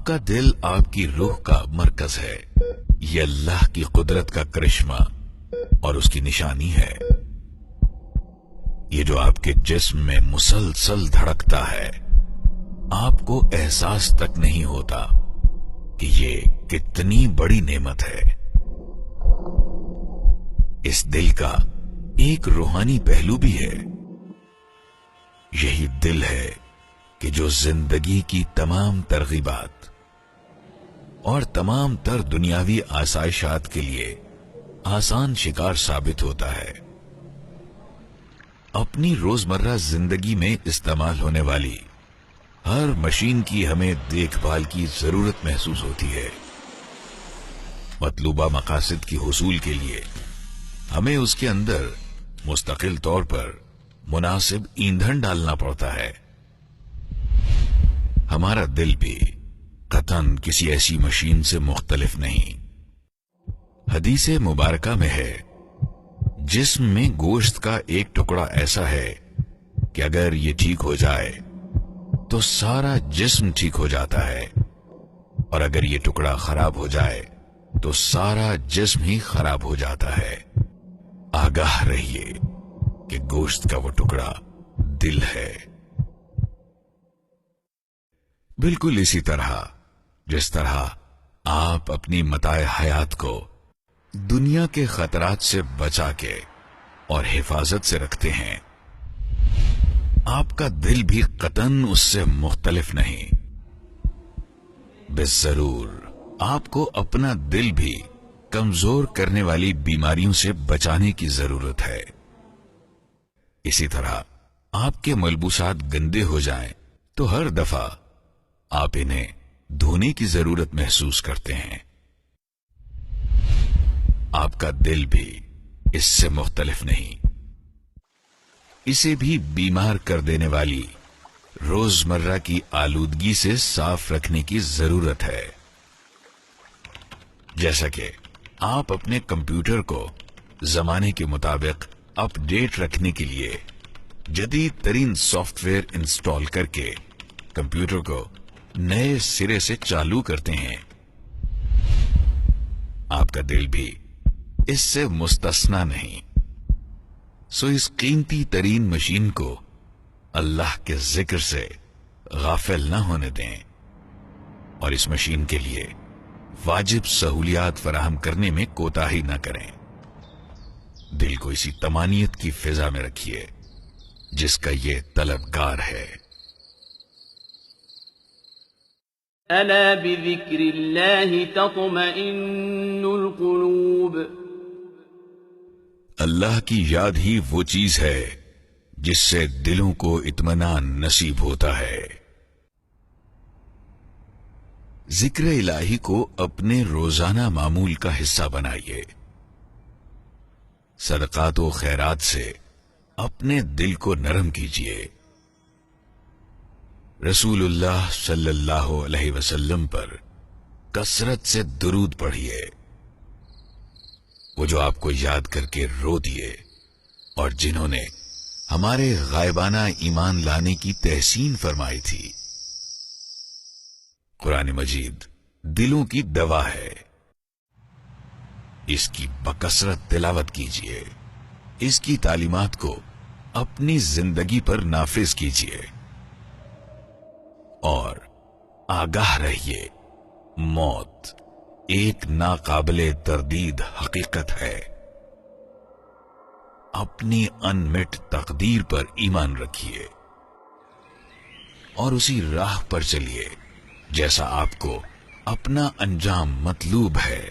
آپ کا دل آپ کی روح کا مرکز ہے. یہ اللہ کی قدرت کا کرشمہ اور اس کی نشانی ہے. یہ جو آپ کے جسم میں مسلسل دھڑکتا ہے، آپ کو احساس تک نہیں ہوتا کہ یہ کتنی بڑی نعمت ہے. اس دل کا ایک روحانی پہلو بھی ہے. یہی دل ہے کہ جو زندگی کی تمام ترغیبات اور تمام تر دنیاوی آسائشات کے لیے آسان شکار ثابت ہوتا ہے. اپنی روزمرہ زندگی میں استعمال ہونے والی ہر مشین کی ہمیں دیکھ بھال کی ضرورت محسوس ہوتی ہے. مطلوبہ مقاصد کی حصول کے لیے ہمیں اس کے اندر مستقل طور پر مناسب ایندھن ڈالنا پڑتا ہے. ہمارا دل بھی قطعاً کسی ایسی مشین سے مختلف نہیں. حدیث مبارکہ میں ہے، جسم میں گوشت کا ایک ٹکڑا ایسا ہے کہ اگر یہ ٹھیک ہو جائے تو سارا جسم ٹھیک ہو جاتا ہے، اور اگر یہ ٹکڑا خراب ہو جائے تو سارا جسم ہی خراب ہو جاتا ہے. آگاہ رہیے کہ گوشت کا وہ ٹکڑا دل ہے. بالکل اسی طرح جس طرح آپ اپنی متاع حیات کو دنیا کے خطرات سے بچا کے اور حفاظت سے رکھتے ہیں، آپ کا دل بھی قطعاً اس سے مختلف نہیں. بالضرور آپ کو اپنا دل بھی کمزور کرنے والی بیماریوں سے بچانے کی ضرورت ہے. اسی طرح آپ کے ملبوسات گندے ہو جائیں تو ہر دفعہ آپ انہیں دھونے کی ضرورت محسوس کرتے ہیں. آپ کا دل بھی اس سے مختلف نہیں. اسے بھی بیمار کر دینے والی روزمرہ کی آلودگی سے صاف رکھنے کی ضرورت ہے. جیسا کہ آپ اپنے کمپیوٹر کو زمانے کے مطابق اپ ڈیٹ رکھنے کے لیے جدید ترین سافٹ ویئر انسٹال کر کے کمپیوٹر کو نئے سرے سے چالو کرتے ہیں، آپ کا دل بھی اس سے مستثنا نہیں. سو اس قیمتی ترین مشین کو اللہ کے ذکر سے غافل نہ ہونے دیں، اور اس مشین کے لیے واجب سہولیات فراہم کرنے میں کوتاہی نہ کریں. دل کو اسی طمانینت کی فضا میں رکھیے جس کا یہ طلبگار ہے. ألا بذكر الله تطمئن القلوب. اللہ کی یاد ہی وہ چیز ہے جس سے دلوں کو اطمینان نصیب ہوتا ہے. ذکر الہی کو اپنے روزانہ معمول کا حصہ بنائیے. صدقات و خیرات سے اپنے دل کو نرم کیجیے. رسول اللہ صلی اللہ علیہ وسلم پر کثرت سے درود پڑھیے، وہ جو آپ کو یاد کر کے رو دیے اور جنہوں نے ہمارے غائبانہ ایمان لانے کی تحسین فرمائی تھی. قرآن مجید دلوں کی دوا ہے. اس کی بکثرت تلاوت کیجیے، اس کی تعلیمات کو اپنی زندگی پر نافذ کیجیے، اور آگاہ رہیے، موت ایک ناقابل تردید حقیقت ہے. اپنی انمٹ تقدیر پر ایمان رکھیے اور اسی راہ پر چلیے جیسا آپ کو اپنا انجام مطلوب ہے.